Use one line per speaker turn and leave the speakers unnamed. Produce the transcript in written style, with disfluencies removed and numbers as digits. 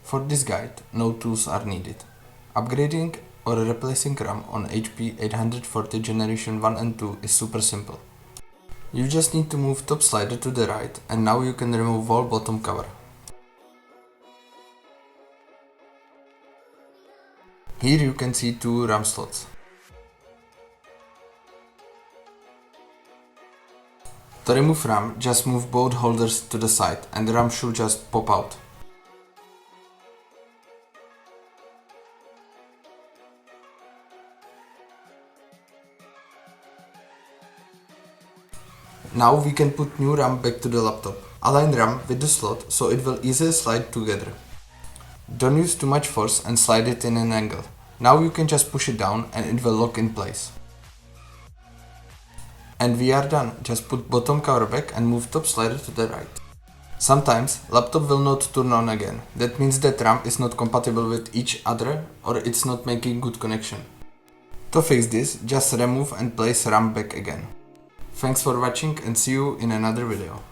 For this guide, no tools are needed. Upgrading or replacing RAM on HP 840 generation 1 and 2 is super simple. You just need to move top slider to the right and now you can remove all bottom cover. Here you can see two RAM slots. To remove RAM, just move both holders to the side and the RAM should just pop out. Now we can put new RAM back to the laptop. Align RAM with the slot so it will easily slide together. Don't use too much force and slide it in an angle. Now you can just push it down and it will lock in place. And we are done. Just put bottom cover back and move top slider to the right. Sometimes laptop will not turn on again. That means that RAM is not compatible with each other or it's not making good connection. To fix this, just remove and place RAM back again. Thanks for watching and see you in another video.